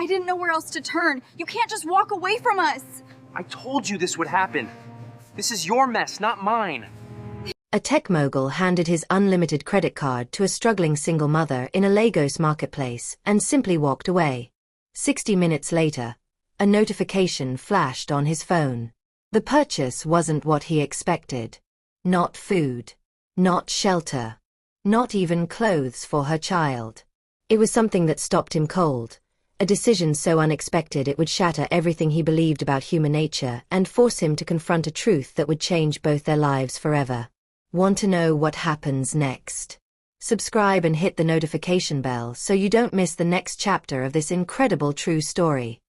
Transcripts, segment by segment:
I didn't know where else to turn. You can't just walk away from us. I told you this would happen. This is your mess, not mine. A tech mogul handed his unlimited credit card to a struggling single mother in a Lagos marketplace and simply walked away. 60 minutes later, a notification flashed on his phone. The purchase wasn't what he expected. Not food. Not shelter. Not even clothes for her child. It was something that stopped him cold. A decision so unexpected it would shatter everything he believed about human nature and force him to confront a truth that would change both their lives forever. Want to know what happens next? Subscribe and hit the notification bell so you don't miss the next chapter of this incredible true story.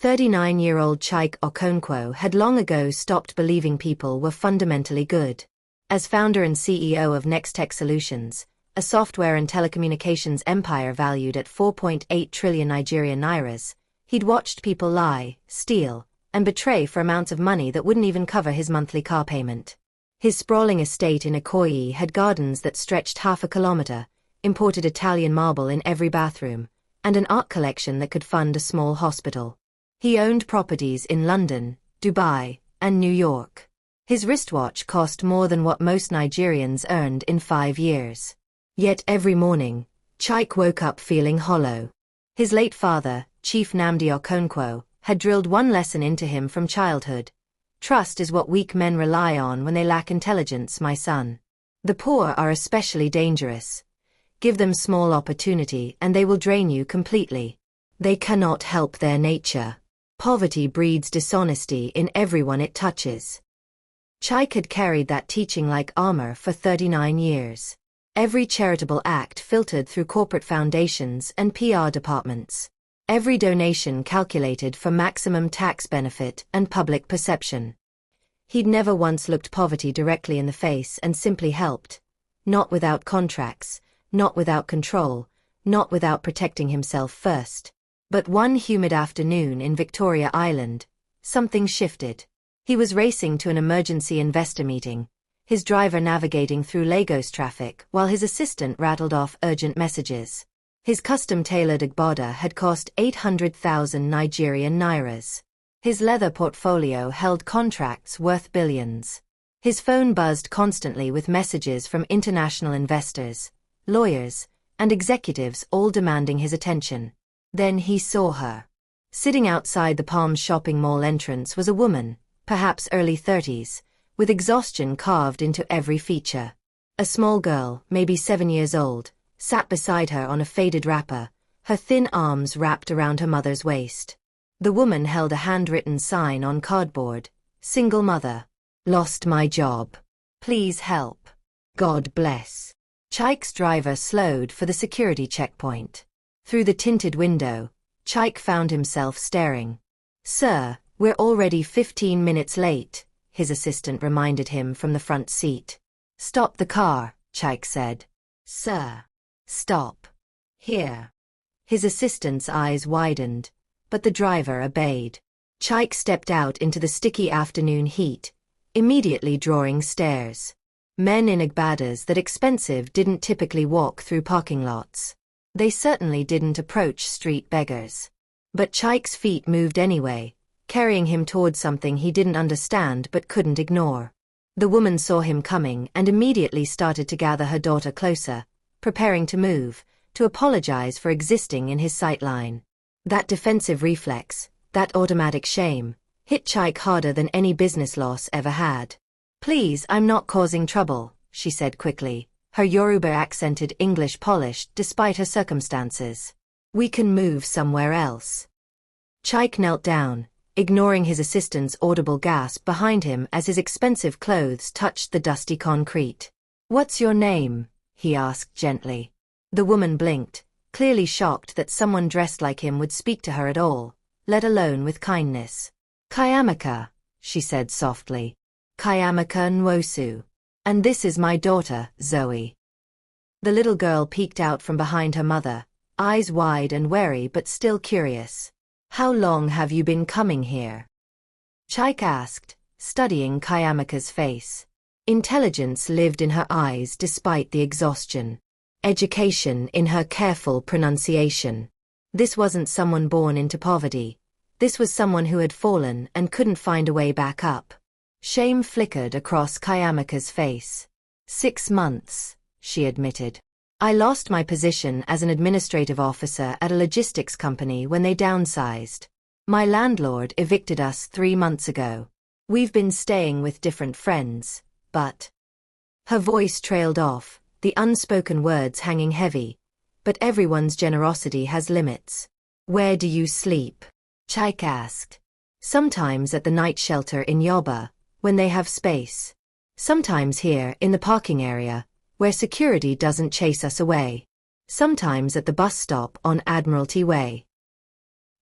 39-year-old Chike Okonkwo had long ago stopped believing people were fundamentally good. As founder and CEO of Nextech Solutions, a software and telecommunications empire valued at 4.8 trillion Nigerian nairas, he'd watched people lie, steal, and betray for amounts of money that wouldn't even cover his monthly car payment. His sprawling estate in Ikoyi had gardens that stretched half a kilometer, imported Italian marble in every bathroom, and an art collection that could fund a small hospital. He owned properties in London, Dubai, and New York. His wristwatch cost more than what most Nigerians earned in 5 years. Yet every morning, Chike woke up feeling hollow. His late father, Chief Nnamdi Okonkwo, had drilled one lesson into him from childhood. Trust is what weak men rely on when they lack intelligence, my son. The poor are especially dangerous. Give them small opportunity and they will drain you completely. They cannot help their nature. Poverty breeds dishonesty in everyone it touches. Chike had carried that teaching like armor for 39 years. Every charitable act filtered through corporate foundations and PR departments. Every donation calculated for maximum tax benefit and public perception. He'd never once looked poverty directly in the face and simply helped. Not without contracts, not without control, not without protecting himself first. But one humid afternoon in Victoria Island, something shifted. He was racing to an emergency investor meeting, his driver navigating through Lagos traffic while his assistant rattled off urgent messages. His custom-tailored agbada had cost 800,000 Nigerian nairas. His leather portfolio held contracts worth billions. His phone buzzed constantly with messages from international investors, lawyers, and executives all demanding his attention. Then he saw her. Sitting outside the Palms shopping mall entrance was a woman, perhaps early 30s, with exhaustion carved into every feature. A small girl, maybe 7 years old, sat beside her on a faded wrapper, her thin arms wrapped around her mother's waist. The woman held a handwritten sign on cardboard, "Single mother. Lost my job. Please help. God bless." Chike's driver slowed for the security checkpoint. Through the tinted window, Chike found himself staring. "Sir, we're already 15 minutes late," his assistant reminded him from the front seat. "Stop the car," Chike said. "Sir. Stop. Here." His assistant's eyes widened, but the driver obeyed. Chike stepped out into the sticky afternoon heat, immediately drawing stares. Men in agbadas that expensive didn't typically walk through parking lots. They certainly didn't approach street beggars. But Chike's feet moved anyway, carrying him toward something he didn't understand but couldn't ignore. The woman saw him coming and immediately started to gather her daughter closer, preparing to move, to apologize for existing in his sightline. That defensive reflex, that automatic shame, hit Chike harder than any business loss ever had. "Please, I'm not causing trouble," she said quickly, her Yoruba-accented English polished despite her circumstances. "We can move somewhere else." Chike knelt down, ignoring his assistant's audible gasp behind him as his expensive clothes touched the dusty concrete. "What's your name?" he asked gently. The woman blinked, clearly shocked that someone dressed like him would speak to her at all, let alone with kindness. "Kayamaka," she said softly. "Kayamaka Nwosu. And this is my daughter, Zoe." The little girl peeked out from behind her mother, eyes wide and wary but still curious. "How long have you been coming here?" Chike asked, studying Kayamaka's face. Intelligence lived in her eyes despite the exhaustion. Education in her careful pronunciation. This wasn't someone born into poverty. This was someone who had fallen and couldn't find a way back up. Shame flickered across Kayamika's face. 6 months, she admitted. I lost my position as an administrative officer at a logistics company when they downsized. My landlord evicted us 3 months ago. We've been staying with different friends, but... Her voice trailed off, the unspoken words hanging heavy. But everyone's generosity has limits. Where do you sleep? Chaik asked. Sometimes at the night shelter in Yoba, when they have space. Sometimes here in the parking area, where security doesn't chase us away. Sometimes at the bus stop on Admiralty Way.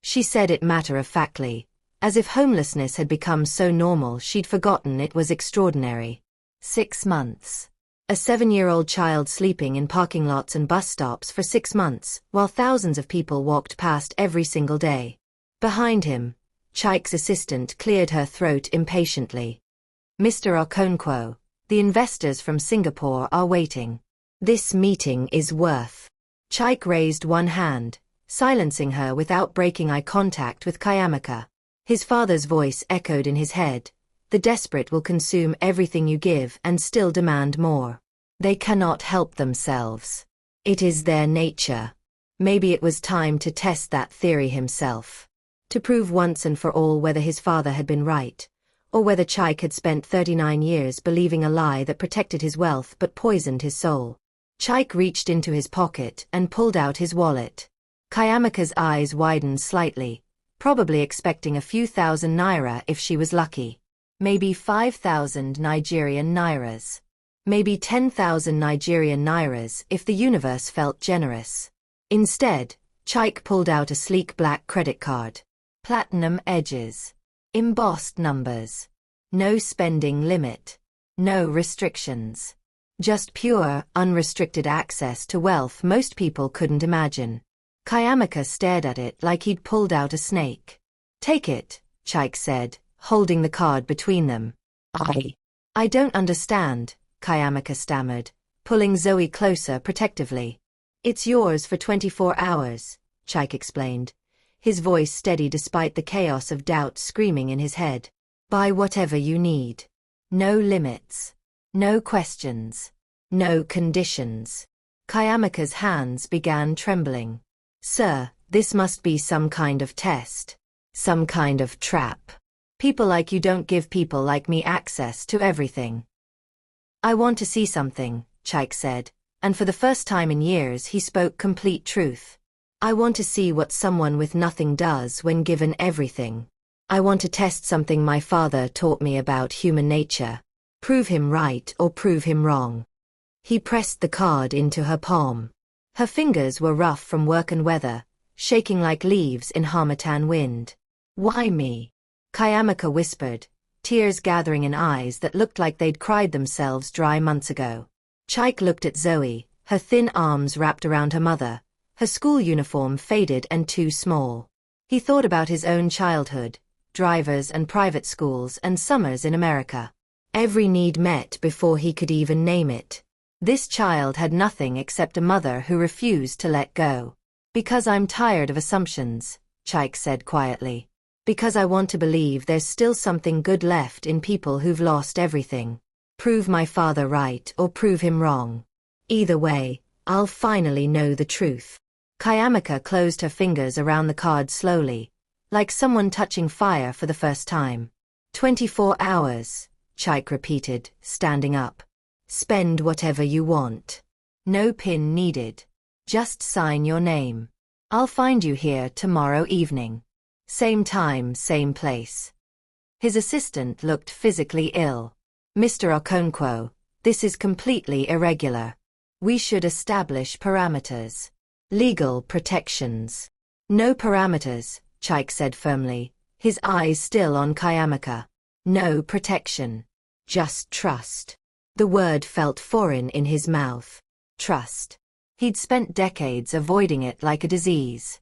She said it matter-of-factly, as if homelessness had become so normal she'd forgotten it was extraordinary. 6 months. A 7-year-old child sleeping in parking lots and bus stops for 6 months, while thousands of people walked past every single day. Behind him, Chaik's assistant cleared her throat impatiently. Mr. Okonkwo, the investors from Singapore are waiting. This meeting is worth. Chaik raised one hand, silencing her without breaking eye contact with Kayamika. His father's voice echoed in his head. The desperate will consume everything you give and still demand more. They cannot help themselves. It is their nature. Maybe it was time to test that theory himself. To prove once and for all whether his father had been right, or whether Chaik had spent 39 years believing a lie that protected his wealth but poisoned his soul. Chaik reached into his pocket and pulled out his wallet. Kayamika's eyes widened slightly, probably expecting a few thousand naira if she was lucky. Maybe 5,000 Nigerian nairas. Maybe 10,000 Nigerian nairas if the universe felt generous. Instead, Chaik pulled out a sleek black credit card. Platinum edges. Embossed numbers. No spending limit. No restrictions. Just pure, unrestricted access to wealth most people couldn't imagine. Kayamika stared at it like he'd pulled out a snake. Take it, Chaik said, holding the card between them. I don't understand, Kayamika stammered, pulling Zoe closer protectively. It's yours for 24 hours, Chaik explained, his voice steady despite the chaos of doubt screaming in his head. Buy whatever you need. No limits. No questions. No conditions. Kayamika's hands began trembling. Sir, this must be some kind of test. Some kind of trap. People like you don't give people like me access to everything. I want to see something, Chaik said, and for the first time in years he spoke complete truth. I want to see what someone with nothing does when given everything. I want to test something my father taught me about human nature. Prove him right or prove him wrong. He pressed the card into her palm. Her fingers were rough from work and weather, shaking like leaves in harmattan wind. Why me? Kayamika whispered, tears gathering in eyes that looked like they'd cried themselves dry months ago. Chaik looked at Zoe, her thin arms wrapped around her mother, her school uniform faded and too small. He thought about his own childhood, drivers and private schools and summers in America. Every need met before he could even name it. This child had nothing except a mother who refused to let go. Because I'm tired of assumptions, Chaik said quietly. Because I want to believe there's still something good left in people who've lost everything. Prove my father right or prove him wrong. Either way, I'll finally know the truth. Kayamika closed her fingers around the card slowly, like someone touching fire for the first time. 24 hours, Chaik repeated, standing up. Spend whatever you want. No pin needed. Just sign your name. I'll find you here tomorrow evening. Same time, same place. His assistant looked physically ill. Mr. Okonkwo, this is completely irregular. We should establish parameters. Legal protections. No parameters, Chaik said firmly, his eyes still on Kayamika. No protection. Just trust. The word felt foreign in his mouth. Trust. He'd spent decades avoiding it like a disease.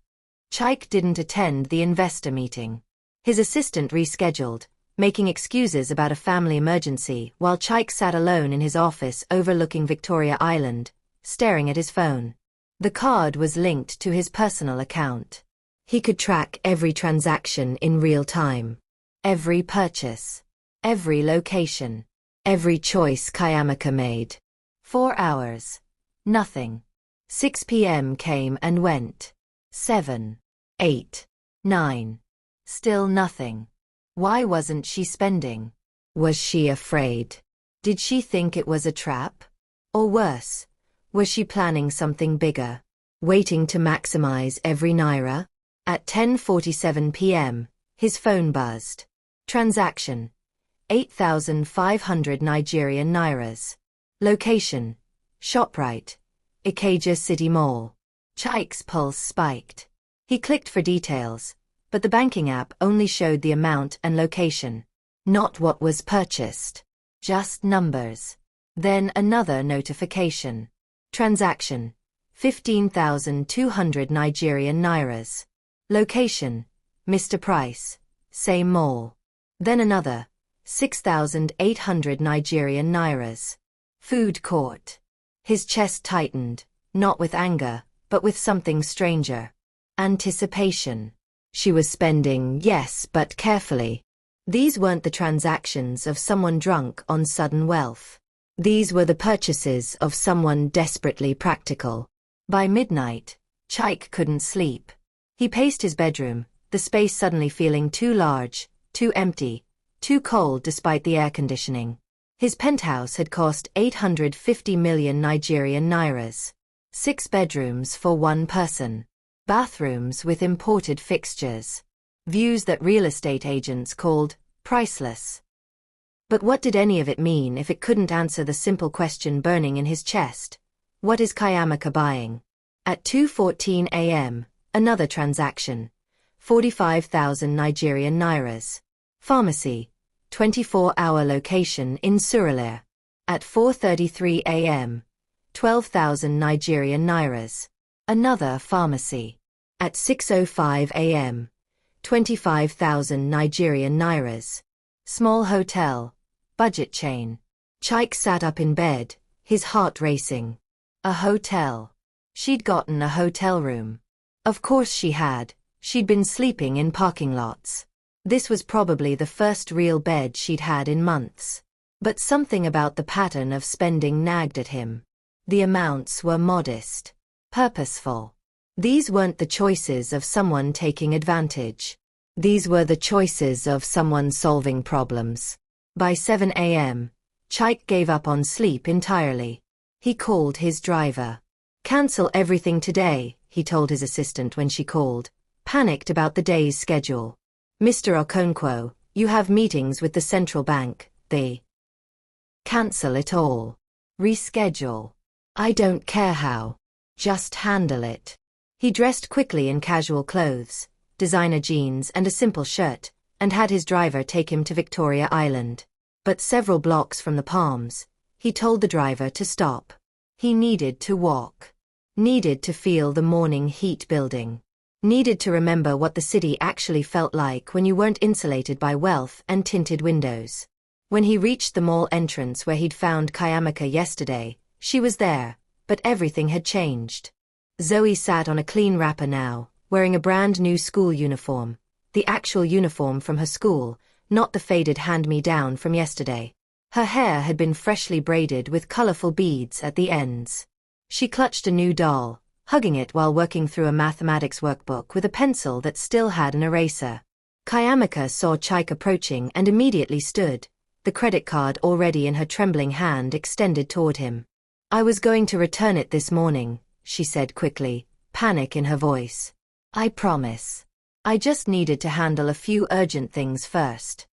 Chaik didn't attend the investor meeting. His assistant rescheduled, making excuses about a family emergency while Chaik sat alone in his office overlooking Victoria Island, staring at his phone. The card was linked to his personal account. He could track every transaction in real time. Every purchase. Every location. Every choice Kayamaka made. 4 hours. Nothing. 6 p.m. came and went. 7. 8. 9. Still nothing. Why wasn't she spending? Was she afraid? Did she think it was a trap? Or worse, was she planning something bigger? Waiting to maximize every naira? At 10:47 p.m., his phone buzzed. Transaction. 8,500 Nigerian nairas. Location. ShopRite. Ikeja City Mall. Chaik's pulse spiked. He clicked for details, but the banking app only showed the amount and location. Not what was purchased. Just numbers. Then another notification. Transaction. 15,200 Nigerian nairas. Location. Mr. Price. Same mall. Then another. 6,800 Nigerian nairas. Food court. His chest tightened, not with anger, but with something stranger. Anticipation. She was spending, yes, but carefully. These weren't the transactions of someone drunk on sudden wealth. These were the purchases of someone desperately practical. By midnight, Chaik couldn't sleep. He paced his bedroom, the space suddenly feeling too large, too empty, too cold despite the air conditioning. His penthouse had cost 850 million Nigerian nairas. 6 bedrooms for one person. Bathrooms with imported fixtures. Views that real estate agents called priceless. But what did any of it mean if it couldn't answer the simple question burning in his chest? What is Kayamaka buying? At 2:14 a.m., another transaction. 45,000 Nigerian nairas. Pharmacy. 24-hour location in Surulere. At 4:33 a.m. 12,000 Nigerian nairas. Another pharmacy. At 6:05 a.m. 25,000 Nigerian nairas. Small hotel. Budget chain. Chaik sat up in bed, his heart racing. A hotel. She'd gotten a hotel room. Of course she had. She'd been sleeping in parking lots. This was probably the first real bed she'd had in months. But something about the pattern of spending nagged at him. The amounts were modest. Purposeful. These weren't the choices of someone taking advantage. These were the choices of someone solving problems. By 7 a.m., Chaik gave up on sleep entirely. He called his driver. Cancel everything today, he told his assistant when she called, panicked about the day's schedule. Mr. Okonkwo, you have meetings with the central bank, they. Cancel it all. Reschedule. I don't care how. Just handle it. He dressed quickly in casual clothes, designer jeans and a simple shirt, and had his driver take him to Victoria Island. But several blocks from the Palms, he told the driver to stop. He needed to walk. Needed to feel the morning heat building. Needed to remember what the city actually felt like when you weren't insulated by wealth and tinted windows. When he reached the mall entrance where he'd found Kayamaka yesterday, she was there, but everything had changed. Zoe sat on a clean wrapper now, wearing a brand new school uniform. The actual uniform from her school, not the faded hand-me-down from yesterday. Her hair had been freshly braided with colorful beads at the ends. She clutched a new doll, hugging it while working through a mathematics workbook with a pencil that still had an eraser. Kayamaka saw Chaik approaching and immediately stood, the credit card already in her trembling hand extended toward him. I was going to return it this morning, she said quickly, panic in her voice. I promise. I just needed to handle a few urgent things first.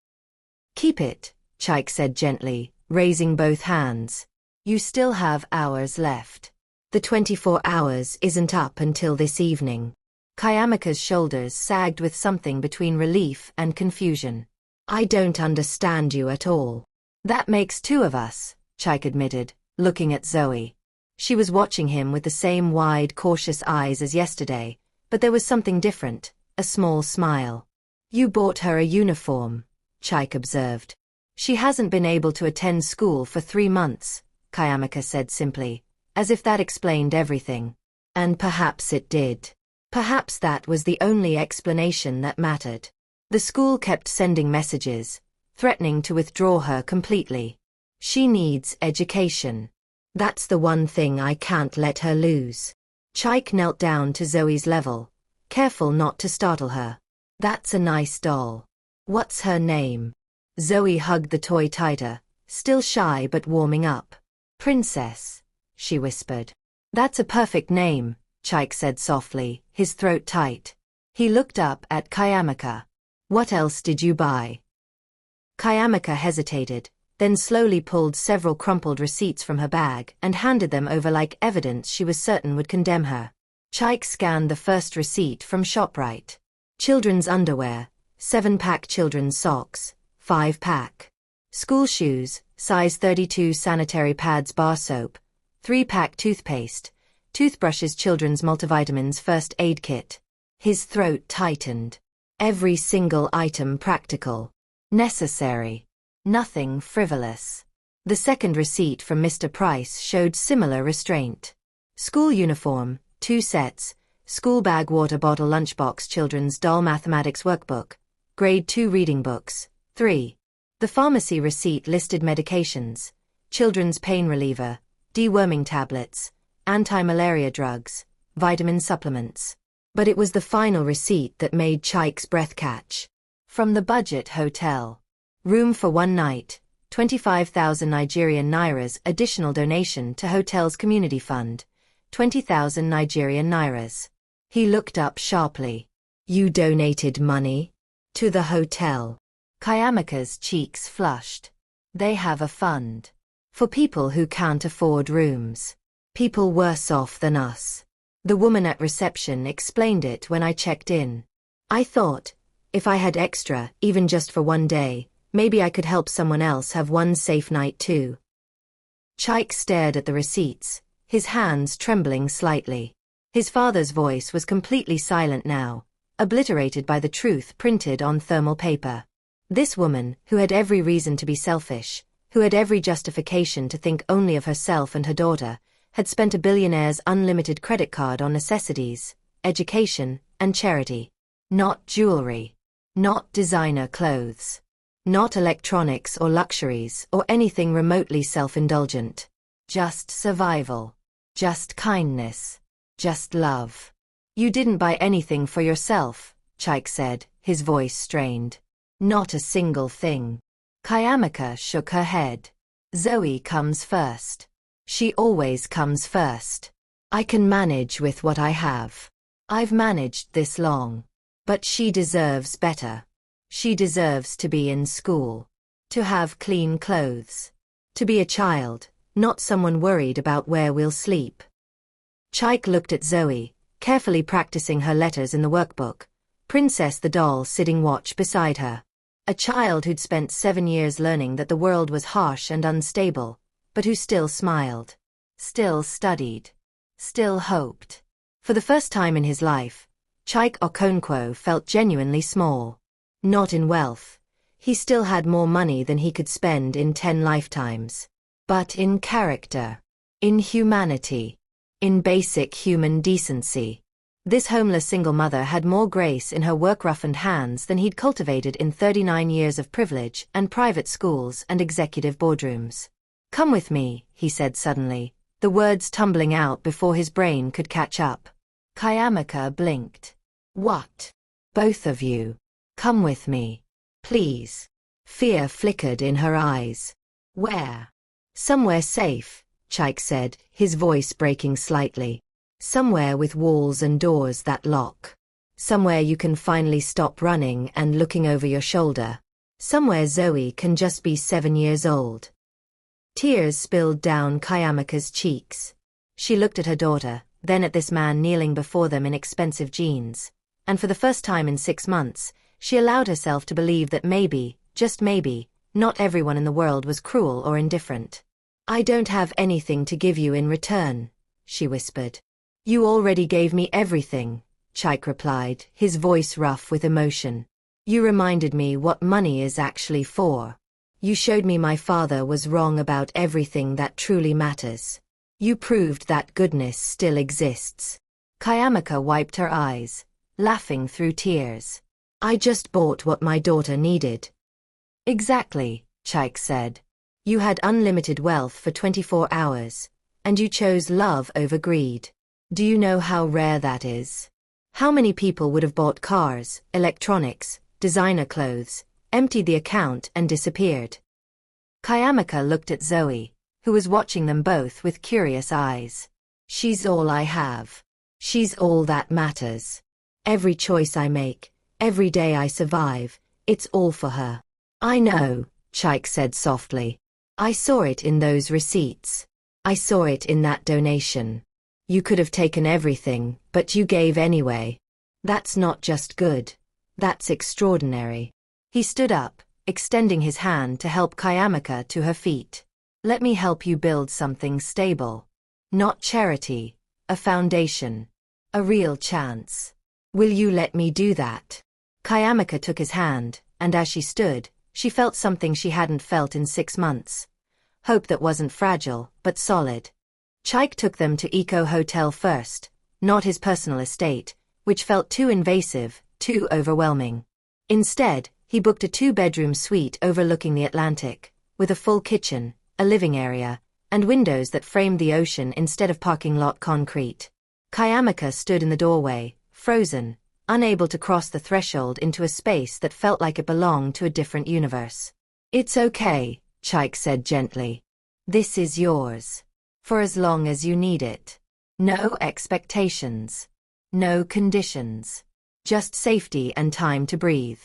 Keep it, Chaik said gently, raising both hands. You still have hours left. The 24 hours isn't up until this evening. Kayamaka's shoulders sagged with something between relief and confusion. I don't understand you at all. That makes 2 of us, Chaik admitted, looking at Zoe. She was watching him with the same wide, cautious eyes as yesterday, but there was something different, a small smile. You bought her a uniform, Chaik observed. She hasn't been able to attend school for 3 months, Kayamaka said simply, as if that explained everything. And perhaps it did. Perhaps that was the only explanation that mattered. The school kept sending messages, threatening to withdraw her completely. She needs education. That's the one thing I can't let her lose. Chaik knelt down to Zoe's level, careful not to startle her. That's a nice doll. What's her name? Zoe hugged the toy tighter, still shy but warming up. Princess, she whispered. That's a perfect name, Chaik said softly, his throat tight. He looked up at Kayamika. What else did you buy? Kayamika hesitated, then slowly pulled several crumpled receipts from her bag and handed them over like evidence she was certain would condemn her. Chaik scanned the first receipt from ShopRite. Children's underwear, 7-pack children's socks, 5-pack. School shoes, size 32 sanitary pads bar soap, 3-pack toothpaste, toothbrushes children's multivitamins first aid kit. His throat tightened. Every single item practical. Necessary. Nothing frivolous. The second receipt from Mr. Price showed similar restraint. School uniform, 2 sets, school bag water bottle lunchbox children's doll mathematics workbook, grade 2 reading books, 3. The pharmacy receipt listed medications, children's pain reliever, deworming tablets, anti-malaria drugs, vitamin supplements. But it was the final receipt that made Chaik's breath catch. From the budget hotel. Room for one night, 25,000 Nigerian nairas additional donation to hotel's community fund, 20,000 Nigerian nairas. He looked up sharply. You donated money? To the hotel. Kayamika's cheeks flushed. They have a fund. For people who can't afford rooms. People worse off than us. The woman at reception explained it when I checked in. I thought, if I had extra, even just for one day, maybe I could help someone else have one safe night too. Chaik stared at the receipts, his hands trembling slightly. His father's voice was completely silent now, obliterated by the truth printed on thermal paper. This woman, who had every reason to be selfish, who had every justification to think only of herself and her daughter, had spent a billionaire's unlimited credit card on necessities, education, and charity. Not jewelry. Not designer clothes. Not electronics or luxuries or anything remotely self-indulgent. Just survival. Just kindness. Just love. You didn't buy anything for yourself, Chaik said, his voice strained. Not a single thing. Kayamika shook her head. Zoe comes first. She always comes first. I can manage with what I have. I've managed this long. But she deserves better. She deserves to be in school. To have clean clothes. To be a child, not someone worried about where we'll sleep. Chaik looked at Zoe, carefully practicing her letters in the workbook, Princess the doll sitting watch beside her. A child who'd spent 7 years learning that the world was harsh and unstable, but who still smiled. Still studied. Still hoped. For the first time in his life, Chaik Okonkwo felt genuinely small. Not in wealth. He still had more money than he could spend in 10 lifetimes. But in character. In humanity. In basic human decency. This homeless single mother had more grace in her work-roughened hands than he'd cultivated in 39 years of privilege and private schools and executive boardrooms. Come with me, he said suddenly, the words tumbling out before his brain could catch up. Kayamika blinked. What? Both of you. Come with me. Please. Fear flickered in her eyes. Where? Somewhere safe, Chaik said, his voice breaking slightly. Somewhere with walls and doors that lock. Somewhere you can finally stop running and looking over your shoulder. Somewhere Zoe can just be 7 years old. Tears spilled down Kayamika's cheeks. She looked at her daughter, then at this man kneeling before them in expensive jeans. And for the first time in 6 months, she allowed herself to believe that maybe, just maybe, not everyone in the world was cruel or indifferent. I don't have anything to give you in return, she whispered. You already gave me everything, Chaik replied, his voice rough with emotion. You reminded me what money is actually for. You showed me my father was wrong about everything that truly matters. You proved that goodness still exists. Kayamaka wiped her eyes, laughing through tears. I just bought what my daughter needed. Exactly, Chaik said. You had unlimited wealth for 24 hours, and you chose love over greed. Do you know how rare that is? How many people would have bought cars, electronics, designer clothes, emptied the account and disappeared? Kayamaka looked at Zoe, who was watching them both with curious eyes. She's all I have. She's all that matters. Every choice I make, every day I survive, it's all for her. I know, Chaik said softly. I saw it in those receipts. I saw it in that donation. You could have taken everything, but you gave anyway. That's not just good. That's extraordinary. He stood up, extending his hand to help Kayamaka to her feet. Let me help you build something stable. Not charity, a foundation. A real chance. Will you let me do that? Kayamaka took his hand, and as she stood, she felt something she hadn't felt in 6 months. Hope that wasn't fragile, but solid. Chaik took them to Eco Hotel first, not his personal estate, which felt too invasive, too overwhelming. Instead, he booked a 2-bedroom suite overlooking the Atlantic, with a full kitchen, a living area, and windows that framed the ocean instead of parking lot concrete. Kayamaka stood in the doorway, frozen, unable to cross the threshold into a space that felt like it belonged to a different universe. It's okay, Chaik said gently. This is yours. For as long as you need it. No expectations. No conditions. Just safety and time to breathe.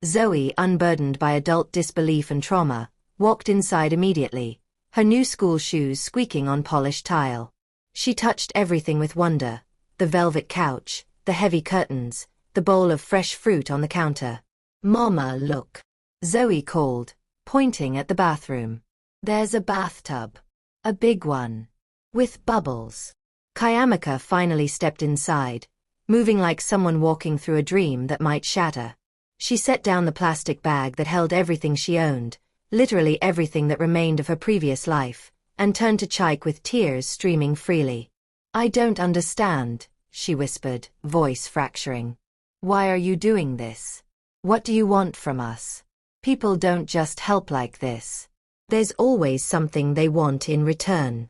Zoe, unburdened by adult disbelief and trauma, walked inside immediately, her new school shoes squeaking on polished tile. She touched everything with wonder, the velvet couch, the heavy curtains, the bowl of fresh fruit on the counter. Mama, look. Zoe called, pointing at the bathroom. There's a bathtub. A big one. With bubbles. Kayamaka finally stepped inside, moving like someone walking through a dream that might shatter. She set down the plastic bag that held everything she owned, literally everything that remained of her previous life, and turned to Chaik with tears streaming freely. I don't understand, she whispered, voice fracturing. Why are you doing this? What do you want from us? People don't just help like this. There's always something they want in return.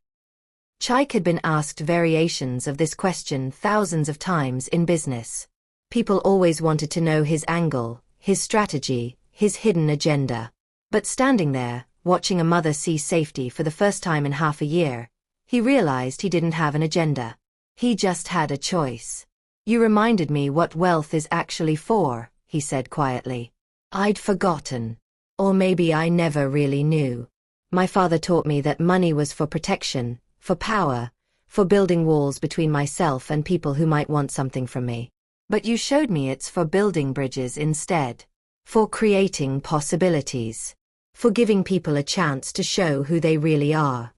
Chaik had been asked variations of this question thousands of times in business. People always wanted to know his angle, his strategy, his hidden agenda. But standing there, watching a mother see safety for the first time in half a year, he realized he didn't have an agenda. He just had a choice. You reminded me what wealth is actually for, he said quietly. I'd forgotten. Or maybe I never really knew. My father taught me that money was for protection, for power, for building walls between myself and people who might want something from me. But you showed me it's for building bridges instead. For creating possibilities. For giving people a chance to show who they really are.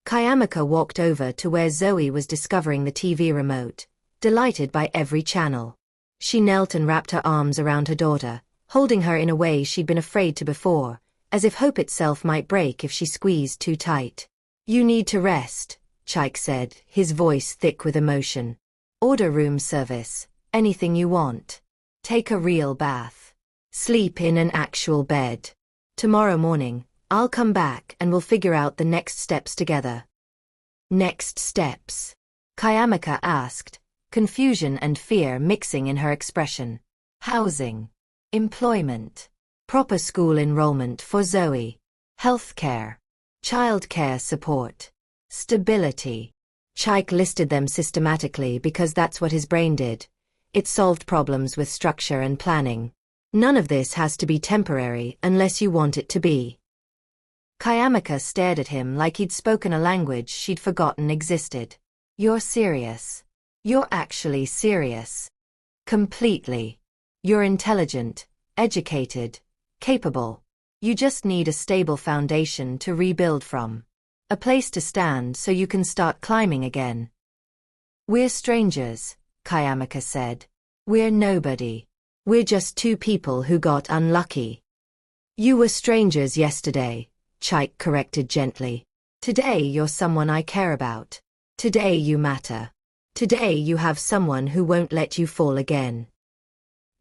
Kayamaka walked over to where Zoe was discovering the TV remote, delighted by every channel. She knelt and wrapped her arms around her daughter, holding her in a way she'd been afraid to before, as if hope itself might break if she squeezed too tight. You need to rest, Chaik said, his voice thick with emotion. Order room service, anything you want. Take a real bath. Sleep in an actual bed. Tomorrow morning, I'll come back and we'll figure out the next steps together. Next steps? Kayamaka asked, confusion and fear mixing in her expression. Housing. Employment. Proper school enrollment for Zoe. Healthcare. Childcare support. Stability. Chaik listed them systematically because that's what his brain did. It solved problems with structure and planning. None of this has to be temporary unless you want it to be. Kayamaka stared at him like he'd spoken a language she'd forgotten existed. You're serious. You're actually serious. Completely. You're intelligent, educated, capable. You just need a stable foundation to rebuild from. A place to stand so you can start climbing again. We're strangers, Kayamaka said. We're nobody. We're just two people who got unlucky. You were strangers yesterday, Chaik corrected gently. Today you're someone I care about. Today you matter. Today you have someone who won't let you fall again.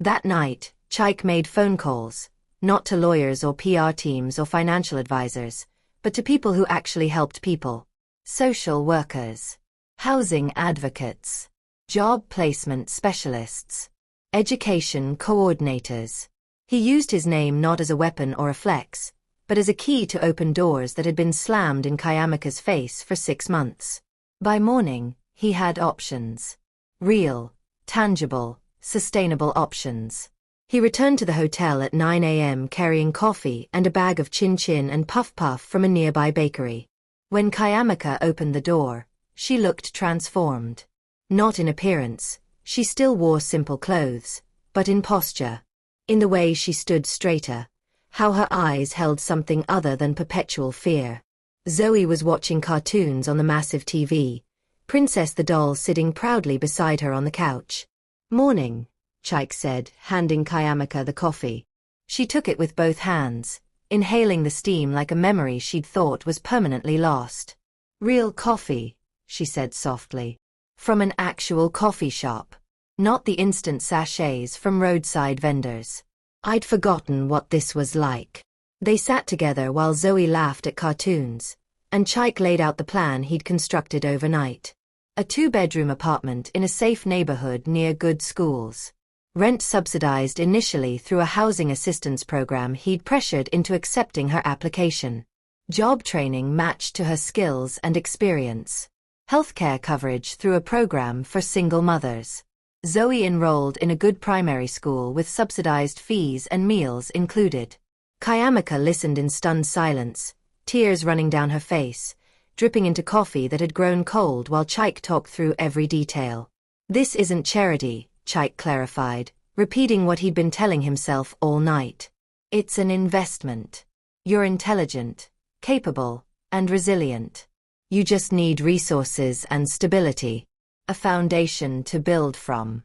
That night, Chaik made phone calls, not to lawyers or PR teams or financial advisors, but to people who actually helped people. Social workers, housing advocates, job placement specialists, education coordinators. He used his name not as a weapon or a flex, but as a key to open doors that had been slammed in Kayamika's face for 6 months. By morning, he had options. Real, tangible, sustainable options. He returned to the hotel at 9 a.m. carrying coffee and a bag of chin-chin and puff-puff from a nearby bakery. When Kayamika opened the door, she looked transformed. Not in appearance, she still wore simple clothes, but in posture. In the way she stood straighter, how her eyes held something other than perpetual fear. Zoe was watching cartoons on the massive TV, Princess the doll sitting proudly beside her on the couch. "Morning," Chaik said, handing Kayamika the coffee. She took it with both hands, inhaling the steam like a memory she'd thought was permanently lost. "Real coffee," she said softly. "From an actual coffee shop. Not the instant sachets from roadside vendors. I'd forgotten what this was like." They sat together while Zoe laughed at cartoons, and Chaik laid out the plan he'd constructed overnight. A 2-bedroom apartment in a safe neighborhood near good schools. Rent subsidized initially through a housing assistance program he'd pressured into accepting her application. Job training matched to her skills and experience. Healthcare coverage through a program for single mothers. Zoe enrolled in a good primary school with subsidized fees and meals included. Kayamika listened in stunned silence, tears running down her face, dripping into coffee that had grown cold while Chaik talked through every detail. "This isn't charity," Chaik clarified, repeating what he'd been telling himself all night. "It's an investment. You're intelligent, capable, and resilient. You just need resources and stability. A foundation to build from.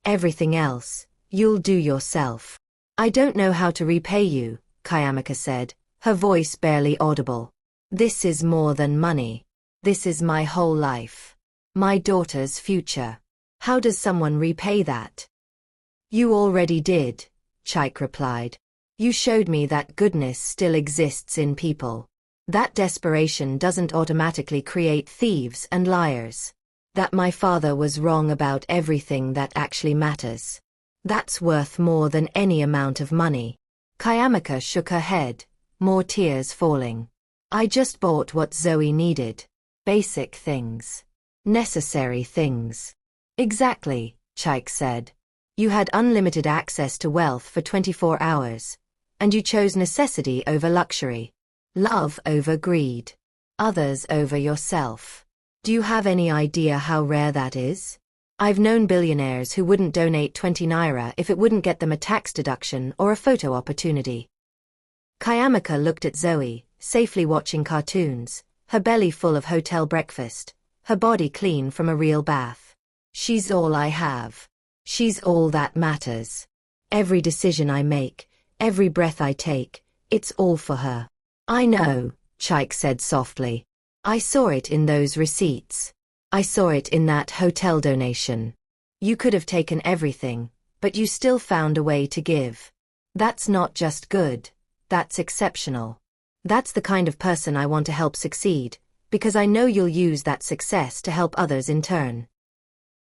Everything else, you'll do yourself." "I don't know how to repay you," Kayamika said, her voice barely audible. "This is more than money. This is my whole life. My daughter's future. How does someone repay that?" "You already did," Chaik replied. "You showed me that goodness still exists in people. That desperation doesn't automatically create thieves and liars. That my father was wrong about everything that actually matters. That's worth more than any amount of money." Kayamika shook her head, more tears falling. "I just bought what Zoe needed. Basic things. Necessary things." "Exactly," Chaik said. "You had unlimited access to wealth for 24 hours, and you chose necessity over luxury. Love over greed. Others over yourself. Do you have any idea how rare that is? I've known billionaires who wouldn't donate 20 naira if it wouldn't get them a tax deduction or a photo opportunity." Kayamika looked at Zoe, safely watching cartoons, her belly full of hotel breakfast, her body clean from a real bath. "She's all I have. She's all that matters. Every decision I make, every breath I take, it's all for her." "I know," Chaik said softly. "I saw it in those receipts. I saw it in that hotel donation. You could have taken everything, but you still found a way to give. That's not just good, that's exceptional. That's the kind of person I want to help succeed, because I know you'll use that success to help others in turn."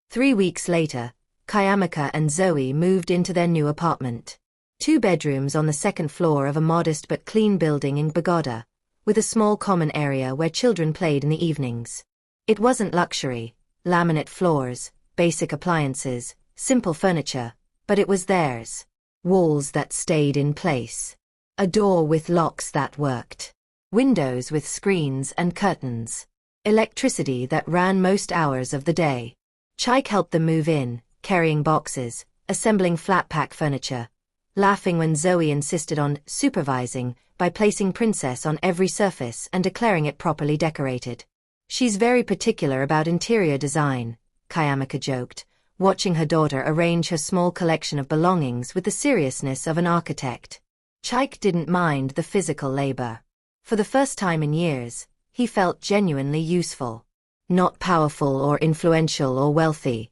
3 weeks later, Kayamika and Zoe moved into their new apartment. 2 bedrooms on the 2nd floor of a modest but clean building in Bagoda, with a small common area where children played in the evenings. It wasn't luxury, laminate floors, basic appliances, simple furniture, but it was theirs. Walls that stayed in place. A door with locks that worked. Windows with screens and curtains. Electricity that ran most hours of the day. Chaik helped them move in, carrying boxes, assembling flat-pack furniture, laughing when Zoe insisted on supervising by placing Princess on every surface and declaring it properly decorated. "She's very particular about interior design," Kayamika joked, watching her daughter arrange her small collection of belongings with the seriousness of an architect. Chaik didn't mind the physical labor. For the first time in years, he felt genuinely useful. Not powerful or influential or wealthy.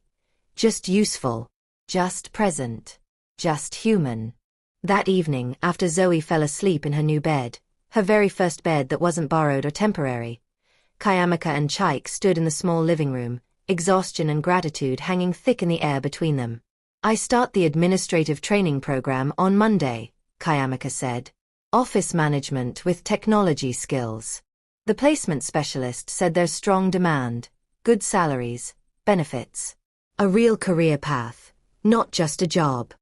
Just useful. Just present. Just human. That evening, after Zoe fell asleep in her new bed, her very first bed that wasn't borrowed or temporary, Kayamika and Chaik stood in the small living room, exhaustion and gratitude hanging thick in the air between them. I start the administrative training program on Monday, Kayamika said. Office management with technology skills. The placement specialist said there's strong demand, good salaries, benefits. A real career path, not just a job.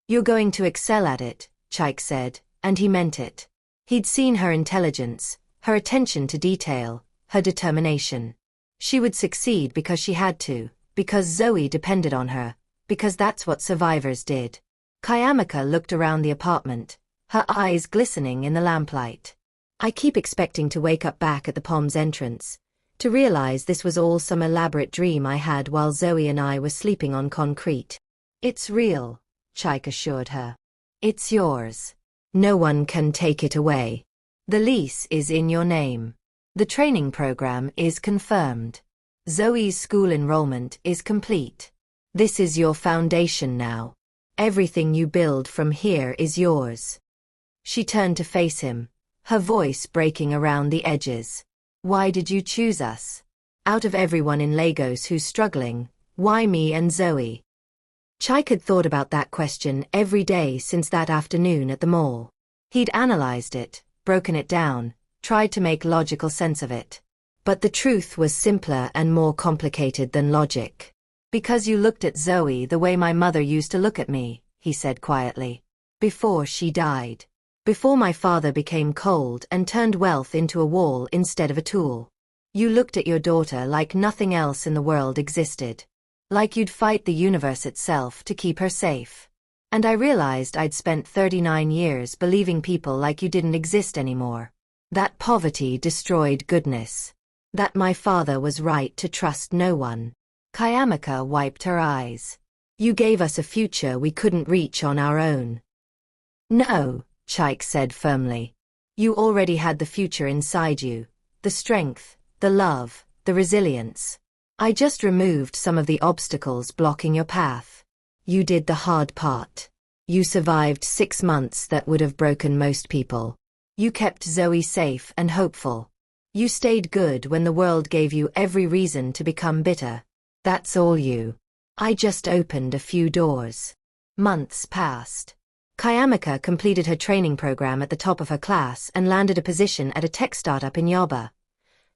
You're going to excel at it, Chaik said, and he meant it. He'd seen her intelligence, her attention to detail, her determination. She would succeed because she had to, because Zoe depended on her, because that's what survivors did. Kayamika looked around the apartment, her eyes glistening in the lamplight. I keep expecting to wake up back at the Palms entrance, to realize this was all some elaborate dream I had while Zoe and I were sleeping on concrete. It's real, Chaik assured her. It's yours. No one can take it away. The lease is in your name. The training program is confirmed. Zoe's school enrollment is complete. This is your foundation now. Everything you build from here is yours. She turned to face him, her voice breaking around the edges. Why did you choose us? Out of everyone in Lagos who's struggling, why me and Zoe? Chaik had thought about that question every day since that afternoon at the mall. He'd analyzed it, broken it down, tried to make logical sense of it. But the truth was simpler and more complicated than logic. Because you looked at Zoe the way my mother used to look at me, he said quietly. Before she died. Before my father became cold and turned wealth into a wall instead of a tool. You looked at your daughter like nothing else in the world existed. Like you'd fight the universe itself to keep her safe. And I realized I'd spent 39 years believing people like you didn't exist anymore. That poverty destroyed goodness. That my father was right to trust no one. Kayamika wiped her eyes. You gave us a future we couldn't reach on our own. No, Chaik said firmly. You already had the future inside you. The strength, the love, the resilience. I just removed some of the obstacles blocking your path. You did the hard part. You survived 6 months that would have broken most people. You kept Zoe safe and hopeful. You stayed good when the world gave you every reason to become bitter. That's all you. I just opened a few doors. Months passed. Kayamika completed her training program at the top of her class and landed a position at a tech startup in Yaba.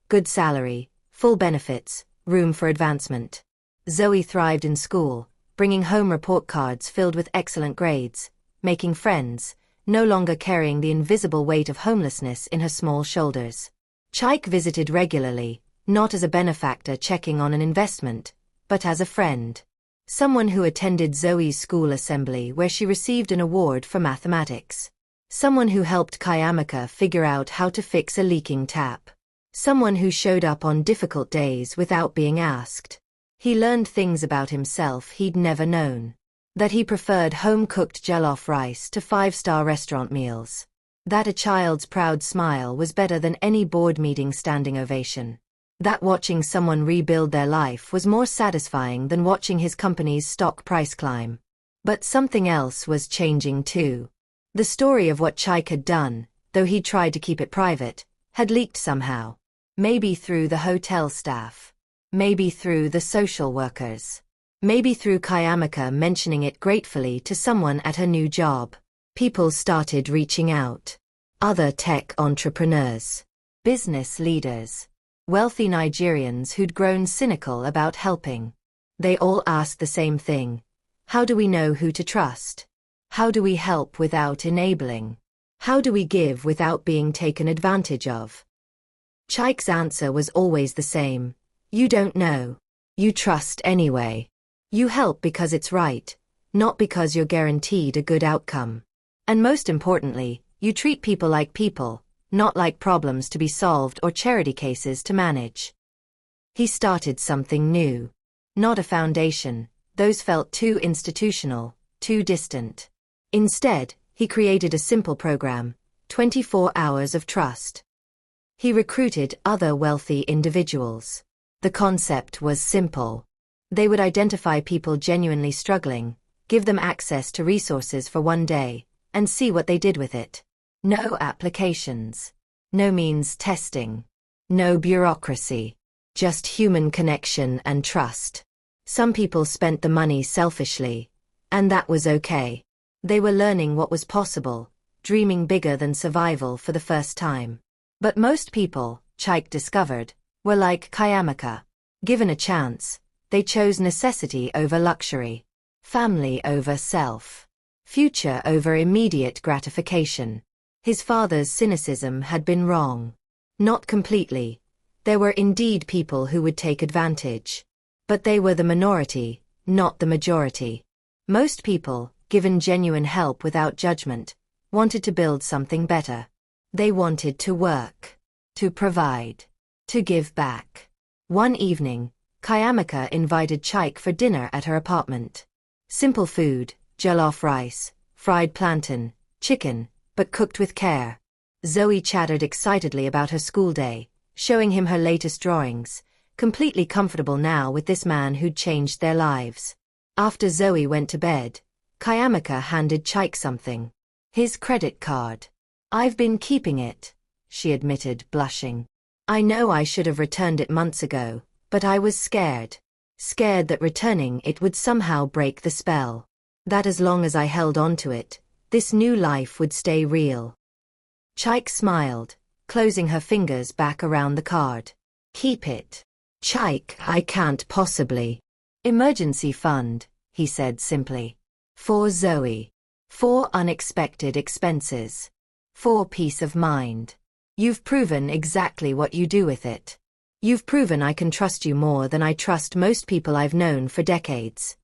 Good salary, full benefits, room for advancement. Zoe thrived in school, bringing home report cards filled with excellent grades, making friends, no longer carrying the invisible weight of homelessness in her small shoulders. Chaik visited regularly, not as a benefactor checking on an investment, but as a friend. Someone who attended Zoe's school assembly where she received an award for mathematics. Someone who helped Kayamika figure out how to fix a leaking tap. Someone who showed up on difficult days without being asked. He learned things about himself he'd never known. That he preferred home-cooked jollof rice to 5-star restaurant meals. That a child's proud smile was better than any board meeting standing ovation. That watching someone rebuild their life was more satisfying than watching his company's stock price climb. But something else was changing too. The story of what Chaik had done, though he'd tried to keep it private, had leaked somehow. Maybe through the hotel staff. Maybe through the social workers. Maybe through Kayamika mentioning it gratefully to someone at her new job. People started reaching out. Other tech entrepreneurs. Business leaders. Wealthy Nigerians who'd grown cynical about helping. They all asked the same thing. How do we know who to trust? How do we help without enabling? How do we give without being taken advantage of? Chaik's answer was always the same. You don't know. You trust anyway. You help because it's right, not because you're guaranteed a good outcome. And most importantly, you treat people like people, not like problems to be solved or charity cases to manage. He started something new. Not a foundation, those felt too institutional, too distant. Instead, he created a simple program, 24 Hours of Trust. He recruited other wealthy individuals. The concept was simple. They would identify people genuinely struggling, give them access to resources for one day, and see what they did with it. No applications. No means testing. No bureaucracy. Just human connection and trust. Some people spent the money selfishly, and that was okay. They were learning what was possible, dreaming bigger than survival for the first time. But most people, Chaik discovered, were like Kayamaka. Given a chance, they chose necessity over luxury, family over self, future over immediate gratification. His father's cynicism had been wrong. Not completely. There were indeed people who would take advantage. But they were the minority, not the majority. Most people, given genuine help without judgment, wanted to build something better. They wanted to work, to provide, to give back. One evening, Kayamaka invited Chaik for dinner at her apartment. Simple food, jollof rice, fried plantain, chicken, but cooked with care. Zoe chattered excitedly about her school day, showing him her latest drawings, completely comfortable now with this man who'd changed their lives. After Zoe went to bed, Kayamaka handed Chaik something. His credit card. "I've been keeping it," she admitted, blushing. "I know I should have returned it months ago, but I was scared. Scared that returning it would somehow break the spell. That as long as I held on to it, this new life would stay real." Chaik smiled, closing her fingers back around the card. "Keep it." "Chaik, I can't possibly." "Emergency fund," he said simply. "For Zoe. For unexpected expenses. For peace of mind. You've proven exactly what you do with it. You've proven I can trust you more than I trust most people I've known for decades."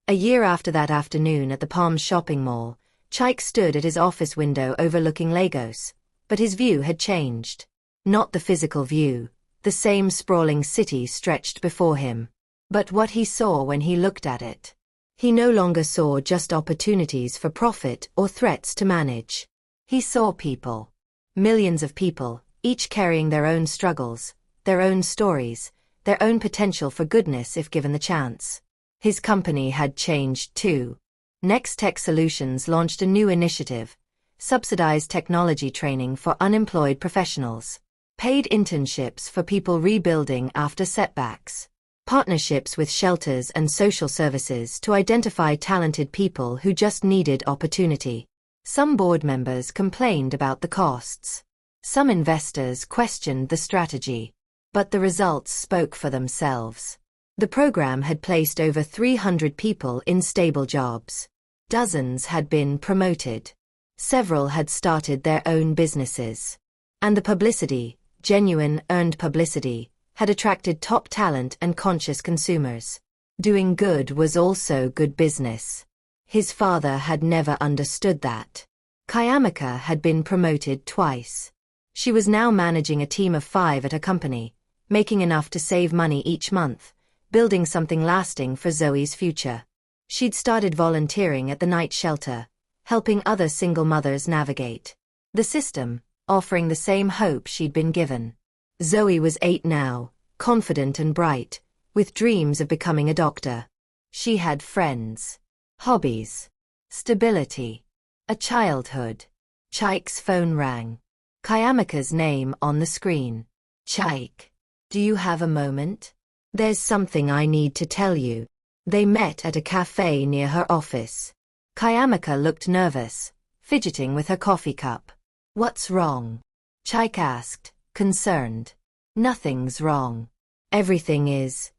A year after that afternoon at the Palms shopping mall, Chaik stood at his office window overlooking Lagos, but his view had changed. Not the physical view. The same sprawling city stretched before him. But what he saw when he looked at it. He no longer saw just opportunities for profit or threats to manage. He saw people. Millions of people, each carrying their own struggles, their own stories, their own potential for goodness if given the chance. His company had changed too. Next Tech Solutions launched a new initiative, subsidized technology training for unemployed professionals. Paid internships for people rebuilding after setbacks. Partnerships with shelters and social services to identify talented people who just needed opportunity. Some board members complained about the costs. Some investors questioned the strategy. But the results spoke for themselves. The program had placed over 300 people in stable jobs. Dozens had been promoted. Several had started their own businesses. And the publicity, genuine, earned publicity, had attracted top talent and conscious consumers. Doing good was also good business. His father had never understood that. Kayamaka had been promoted twice. She was now managing a team of 5 at her company, making enough to save money each month, building something lasting for Zoe's future. She'd started volunteering at the night shelter, helping other single mothers navigate the system, offering the same hope she'd been given. Zoe was 8 now, confident and bright, with dreams of becoming a doctor. She had friends, hobbies, stability, a childhood. Chaik's phone rang. Kayamaka's name on the screen. "Chaik, do you have a moment? There's something I need to tell you." They met at a cafe near her office. Kayamaka looked nervous, fidgeting with her coffee cup. "What's wrong?" Chaik asked, concerned. "Nothing's wrong. Everything is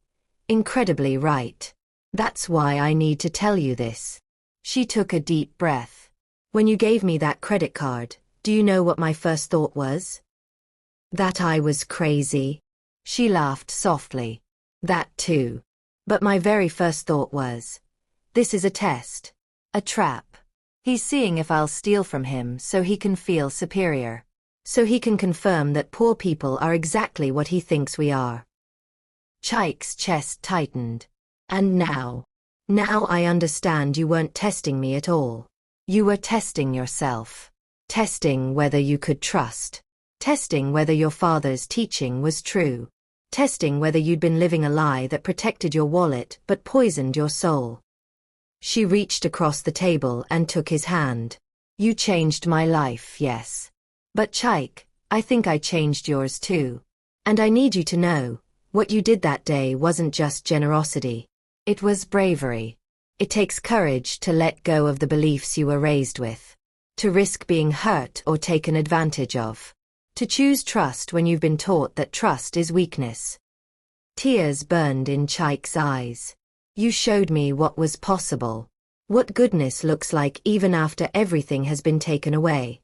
incredibly right. That's why I need to tell you this." She took a deep breath. "When you gave me that credit card, do you know what my first thought was?" "That I was crazy." She laughed softly. "That too. But my very first thought was, this is a test. A trap. He's seeing if I'll steal from him so he can feel superior. So he can confirm that poor people are exactly what he thinks we are." Chaik's chest tightened. "And now I understand you weren't testing me at all. You were testing yourself. Testing whether you could trust. Testing whether your father's teaching was true. testing whether you'd been living a lie that protected your wallet but poisoned your soul. She reached across the table and took his hand. You changed my life, yes. But Chaik, I think I changed yours too. And I need you to know, what you did that day wasn't just generosity. It was bravery. It takes courage to let go of the beliefs you were raised with. To risk being hurt or taken advantage of. To choose trust when you've been taught that trust is weakness. Tears burned in Chaik's eyes. You showed me what was possible. What goodness looks like even after everything has been taken away.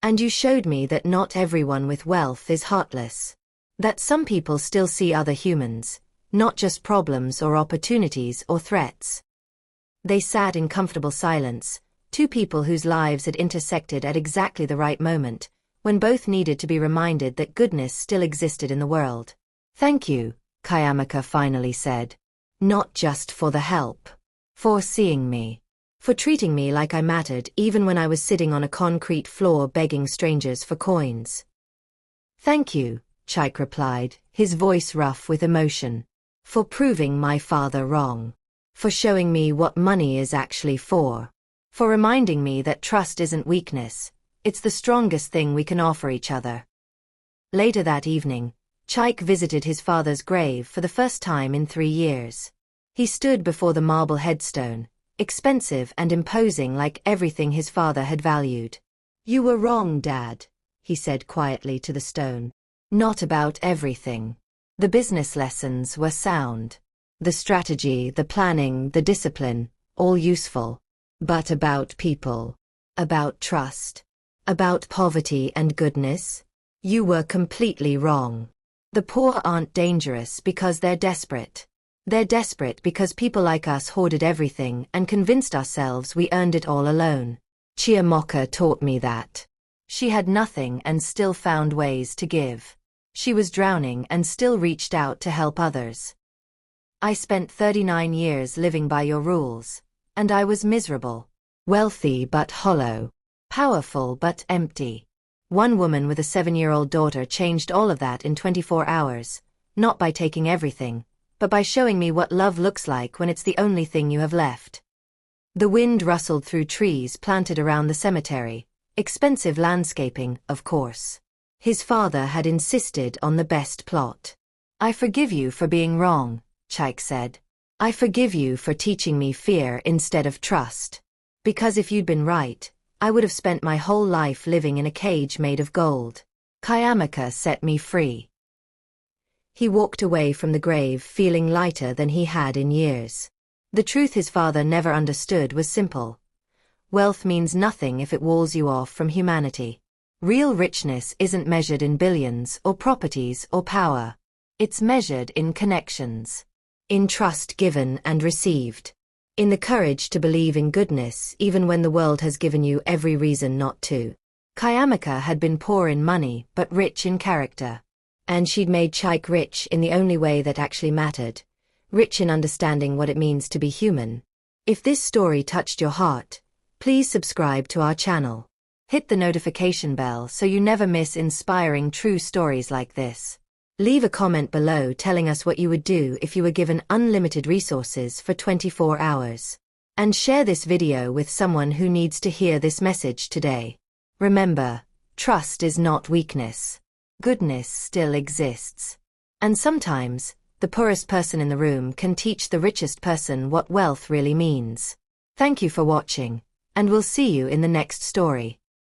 And you showed me that not everyone with wealth is heartless. That some people still see other humans, not just problems or opportunities or threats. They sat in comfortable silence, two people whose lives had intersected at exactly the right moment, when both needed to be reminded that goodness still existed in the world. Thank you, Kayamaka finally said. Not just for the help. For seeing me. For treating me like I mattered even when I was sitting on a concrete floor begging strangers for coins. Thank you, Chaik replied, his voice rough with emotion. For proving my father wrong. For showing me what money is actually for. For reminding me that trust isn't weakness, it's the strongest thing we can offer each other. Later that evening, Chaik visited his father's grave for the first time in 3 years. He stood before the marble headstone, expensive and imposing like everything his father had valued. You were wrong, Dad, he said quietly to the stone. Not about everything. The business lessons were sound. The strategy, the planning, the discipline, all useful. But about people. About trust. About poverty and goodness. You were completely wrong. The poor aren't dangerous because they're desperate. They're desperate because people like us hoarded everything and convinced ourselves we earned it all alone. Chiamoka taught me that. She had nothing and still found ways to give. She was drowning and still reached out to help others. I spent 39 years living by your rules, and I was miserable. Wealthy but hollow. Powerful but empty. One woman with a 7-year-old daughter changed all of that in 24 hours, not by taking everything, but by showing me what love looks like when it's the only thing you have left. The wind rustled through trees planted around the cemetery, expensive landscaping, of course. His father had insisted on the best plot. I forgive you for being wrong, Chaik said. I forgive you for teaching me fear instead of trust. Because if you'd been right, I would have spent my whole life living in a cage made of gold. Kayamaka set me free. He walked away from the grave feeling lighter than he had in years. The truth his father never understood was simple. Wealth means nothing if it walls you off from humanity. Real richness isn't measured in billions or properties or power. It's measured in connections. In trust given and received. In the courage to believe in goodness even when the world has given you every reason not to. Kayamaka had been poor in money but rich in character. And she'd made Chaik rich in the only way that actually mattered. Rich in understanding what it means to be human. If this story touched your heart, please subscribe to our channel. Hit the notification bell so you never miss inspiring true stories like this. Leave a comment below telling us what you would do if you were given unlimited resources for 24 hours. And share this video with someone who needs to hear this message today. Remember, trust is not weakness. Goodness still exists. And sometimes, the poorest person in the room can teach the richest person what wealth really means. Thank you for watching, and we'll see you in the next story.